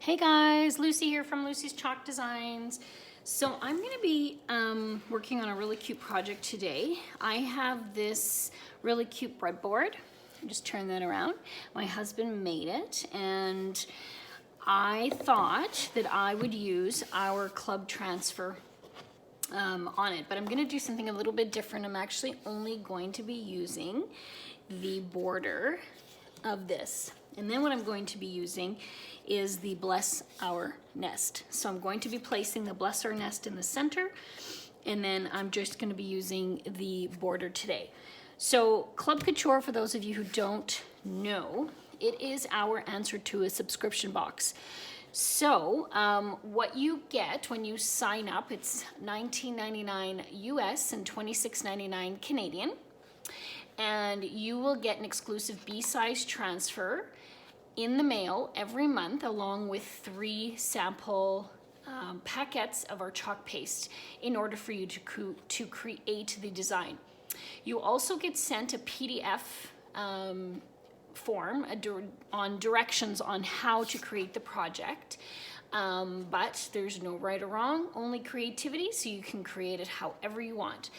Hey guys, Lucy here from Lucy's Chalk Designs. So I'm going to be working on a really cute project today. I have this really cute breadboard. Just turn that around. My husband made it and I thought that I would use our club transfer on it, but I'm going to do something a little bit different. I'm actually only going to be using the border of this. And then what I'm going to be using is the Bless Our Nest. So I'm going to be placing the Bless Our Nest in the center, and then I'm just going to be using the border today. So Club Couture, for those of you who don't know, it is our answer to a subscription box. So what you get when you sign up, it's $19.99 US and $26.99 Canadian. And you will get an exclusive B-size transfer in the mail every month, along with 3 sample packets of our chalk paste in order for you to create the design. You also get sent a PDF form on directions on how to create the project. But there's no right or wrong, only creativity, so you can create it however you want.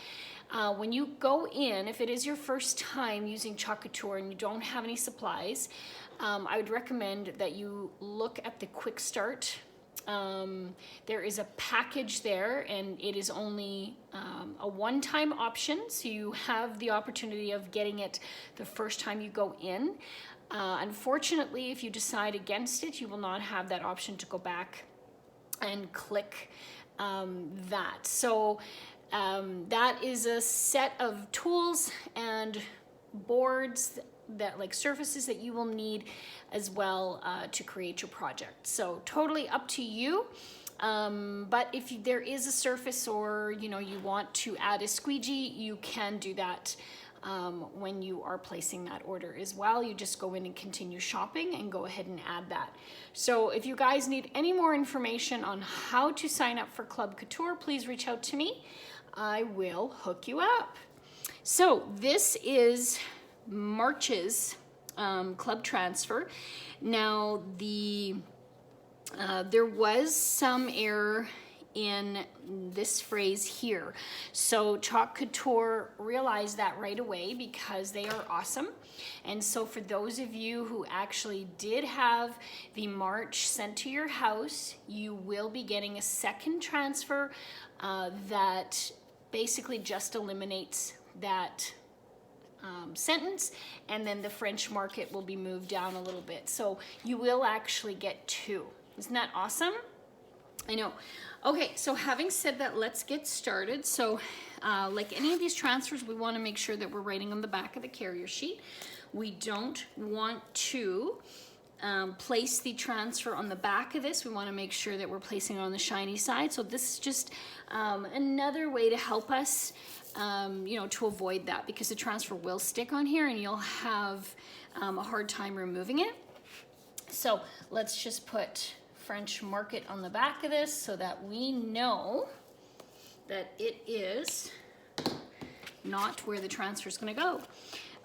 When you go in, if it is your first time using Chalk Couture and you don't have any supplies, I would recommend that you look at the quick start. There is a package there and it is only a one-time option, so you have the opportunity of getting it the first time you go in. Unfortunately, if you decide against it, you will not have that option to go back and click that. So that is a set of tools and boards that like surfaces that you will need as well to create your project. So totally up to you. But if there is a surface or you want to add a squeegee, you can do that when you are placing that order as well. You just go in and continue shopping and go ahead and add that. So if you guys need any more information on how to sign up for Club Couture, please reach out to me. I will hook you up. So this is March's club transfer. Now there was some error in this phrase here. So Chalk Couture realized that right away because they are awesome. And so for those of you who actually did have the March sent to your house, you will be getting a second transfer that basically just eliminates that sentence, and then the French market will be moved down a little bit. So you will actually get 2. Isn't that awesome? I know. Okay, so having said that, let's get started. So like any of these transfers, we want to make sure that we're writing on the back of the carrier sheet. We don't want to place the transfer on the back of this. We want to make sure that we're placing it on the shiny side. So this is just another way to help us to avoid that, because the transfer will stick on here and you'll have a hard time removing it. So let's just put French market on the back of this so that we know that it is not where the transfer is going to go.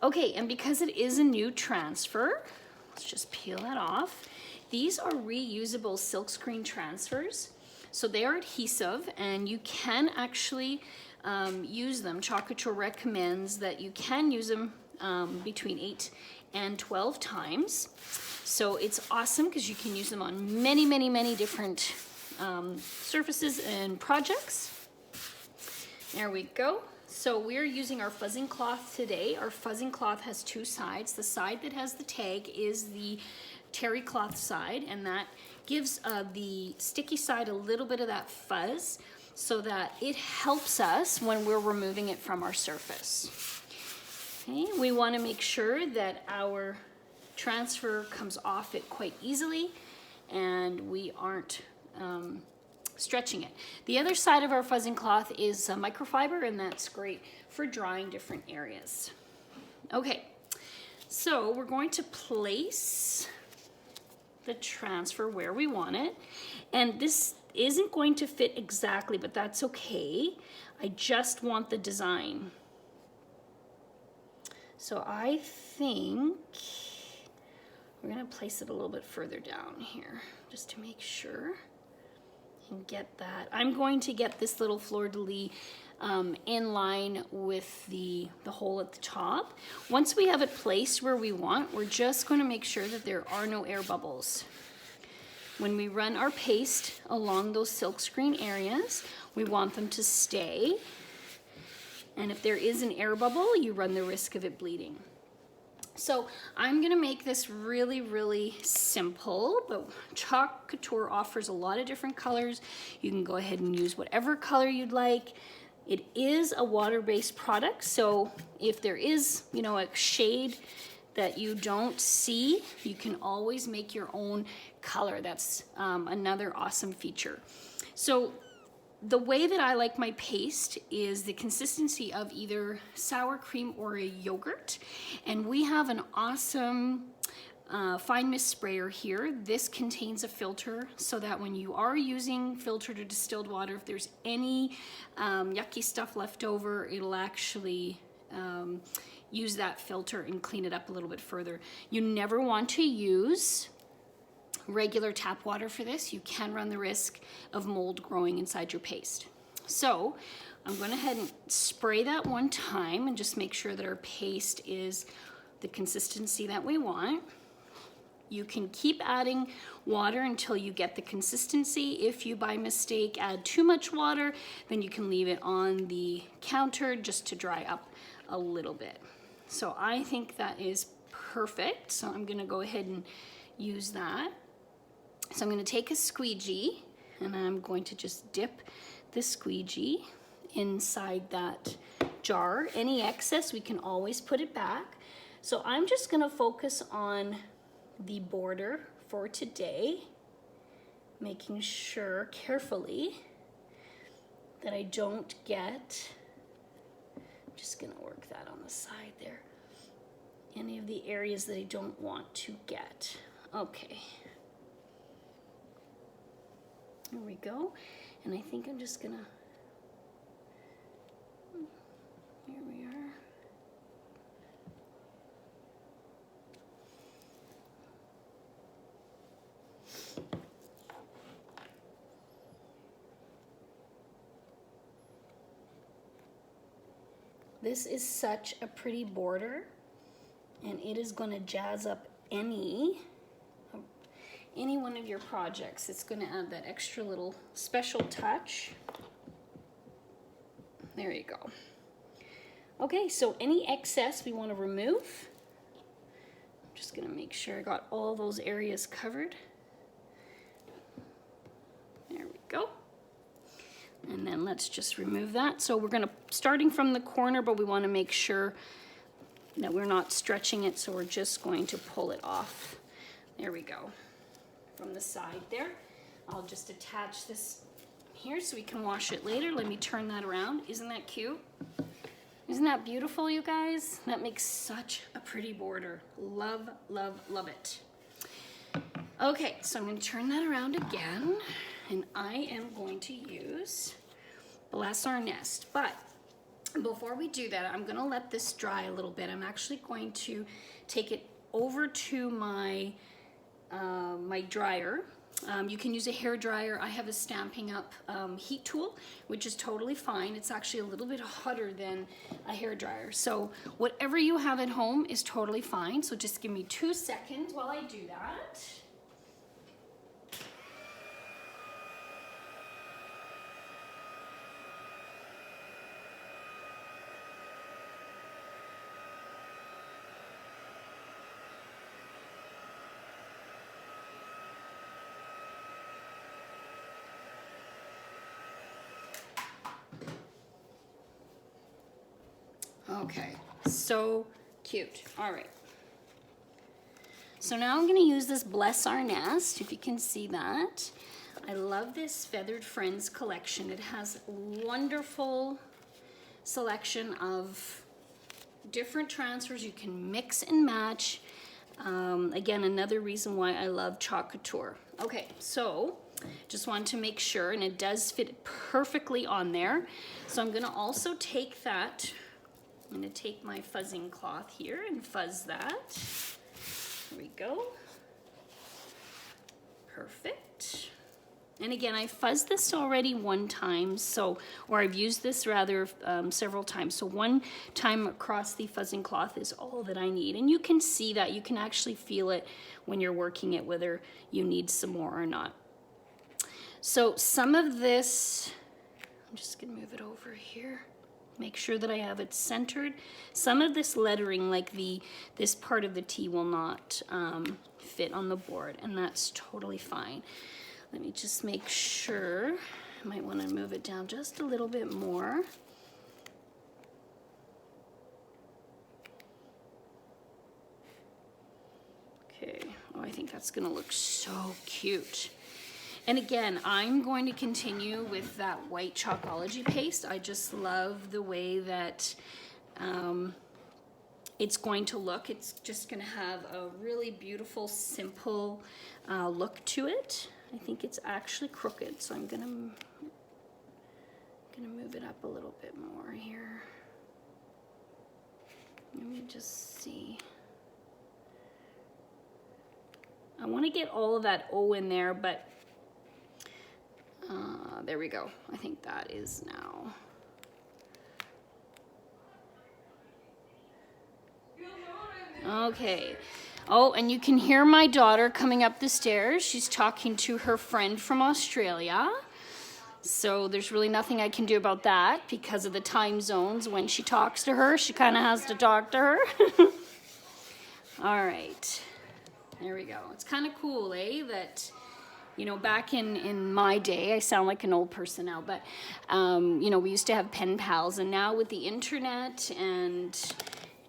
Okay, and because it is a new transfer, let's just peel that off. These are reusable silkscreen transfers. So they are adhesive and you can actually use them. Chalk Couture recommends that you can use them between 8 and 12 times. So it's awesome because you can use them on many, many, many different surfaces and projects. There we go. So we're using our fuzzing cloth today. Our fuzzing cloth has 2 sides. The side that has the tag is the terry cloth side, and that gives the sticky side a little bit of that fuzz so that it helps us when we're removing it from our surface. Okay, we want to make sure that our transfer comes off it quite easily and we aren't stretching it. The other side of our fuzzing cloth is microfiber, and that's great for drying different areas. Okay, so we're going to place the transfer where we want it, and this isn't going to fit exactly, but that's okay. I just want the design. So I think We're gonna place it a little bit further down here just to make sure and get that. I'm going to get this little fleur-de-lis in line with the hole at the top. Once we have it placed where we want, we're just going to make sure that there are no air bubbles. When we run our paste along those silkscreen areas, we want them to stay. And if there is an air bubble, you run the risk of it bleeding. So I'm gonna make this really, really simple, but Chalk Couture offers a lot of different colors. You can go ahead and use whatever color you'd like. It is a water-based product, so if there is, you know, a shade that you don't see, you can always make your own color. That's another awesome feature. So the way that I like my paste is the consistency of either sour cream or a yogurt. And we have an awesome fine mist sprayer here. This contains a filter so that when you are using filtered or distilled water, if there's any yucky stuff left over, it'll actually use that filter and clean it up a little bit further. You never want to use regular tap water for this. You can run the risk of mold growing inside your paste. So I'm going to head and spray that one time and just make sure that our paste is the consistency that we want. You can keep adding water until you get the consistency. If you by mistake add too much water, then you can leave it on the counter just to dry up a little bit. So I think that is perfect. So I'm going to go ahead and use that. So I'm going to take a squeegee and I'm going to just dip the squeegee inside that jar. Any excess, we can always put it back. So I'm just going to focus on the border for today, making sure carefully that I don't get, I'm just going to work that on the side there, any of the areas that I don't want to get. Okay. There we go. And I think I'm just gonna, here we are. This is such a pretty border, and it is gonna jazz up any one of your projects. It's going to add that extra little special touch. There you go. Okay, so any excess we want to remove. I'm just going to make sure I got all those areas covered. There we go. And then let's just remove that. So we're going to, starting from the corner, but we want to make sure that we're not stretching it, so we're just going to pull it off. There we go. From the side there. I'll just attach this here so we can wash it later. Let me turn that around. Isn't that cute? Isn't that beautiful, you guys? That makes such a pretty border. Love, love, love it. Okay, so I'm going to turn that around again, and I am going to use Bless Our Nest. But before we do that, I'm going to let this dry a little bit. I'm actually going to take it over to my my dryer. You can use a hair dryer. I have a Stampin' Up heat tool, which is totally fine. It's actually a little bit hotter than a hair dryer. So whatever you have at home is totally fine. So just give me 2 seconds while I do that. Okay, so cute. All right. So now I'm going to use this Bless Our Nest, if you can see that. I love this Feathered Friends collection. It has a wonderful selection of different transfers. You can mix and match. Again, another reason why I love Chalk Couture. Okay, so just wanted to make sure, and it does fit perfectly on there. So I'm going to also take that. I'm going to take my fuzzing cloth here and fuzz that. There we go. Perfect. And again, I fuzzed this already one time, so, or I've used this rather several times. So one time across the fuzzing cloth is all that I need. And you can see that, you can actually feel it when you're working it, whether you need some more or not. So some of this, I'm just gonna move it over here. Make sure that I have it centered. Some of this lettering, like this part of the T, will not fit on the board, and that's totally fine. Let me just make sure. I might want to move it down just a little bit more. Okay, oh, I think that's gonna look so cute. And again, I'm going to continue with that white Chalkology paste. I just love the way that it's going to look. It's just gonna have a really beautiful, simple look to it. I think it's actually crooked, so I'm gonna move it up a little bit more here. Let me just see. I want to get all of that O in there, but there we go. I think that is now. Okay. Oh, and you can hear my daughter coming up the stairs. She's talking to her friend from Australia. So there's really nothing I can do about that because of the time zones. When she talks to her, she kind of has to talk to her. All right. There we go. It's kind of cool, eh? That, you know, back in my day, I sound like an old person now, but, you know, we used to have pen pals. And now with the internet and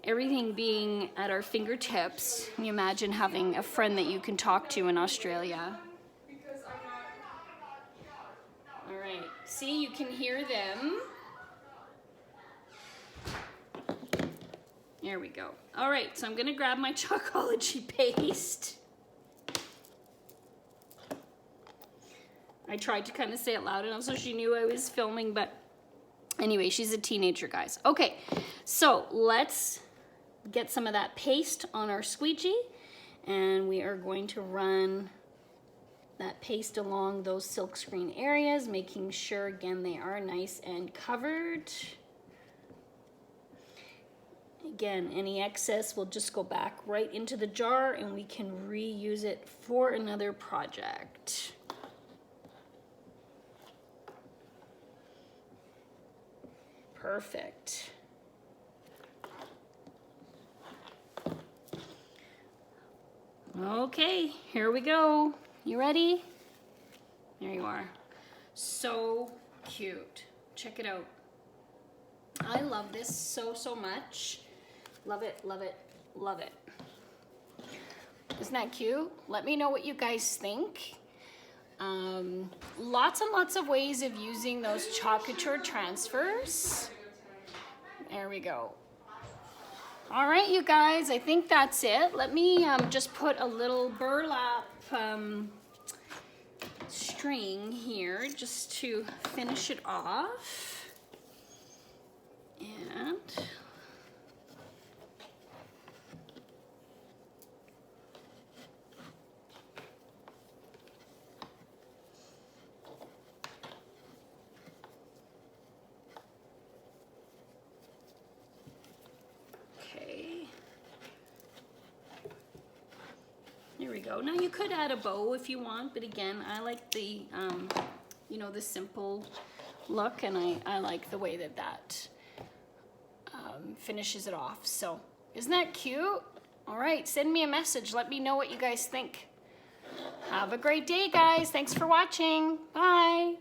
everything being at our fingertips, can you imagine having a friend that you can talk to in Australia? All right, see, you can hear them. There we go. All right, so I'm gonna grab my Chalkology paste. I tried to kind of say it loud enough so she knew I was filming, but anyway, she's a teenager, guys. Okay, so let's get some of that paste on our squeegee, and we are going to run that paste along those silkscreen areas, making sure, again, they are nice and covered. Again, any excess will just go back right into the jar, and we can reuse it for another project. Perfect. Okay, here we go. You ready? There you are. So cute. Check it out. I love this so, so much. Love it, love it, love it. Isn't that cute? Let me know what you guys think. Lots and lots of ways of using those Chalk Couture transfers. There we go. All right, you guys, I think that's it. Let me just put a little burlap string here just to finish it off. And there we go. Now you could add a bow if you want, but again, I like the, you know, the simple look, and I like the way that that finishes it off. So isn't that cute? All right, send me a message. Let me know what you guys think. Have a great day, guys. Thanks for watching. Bye.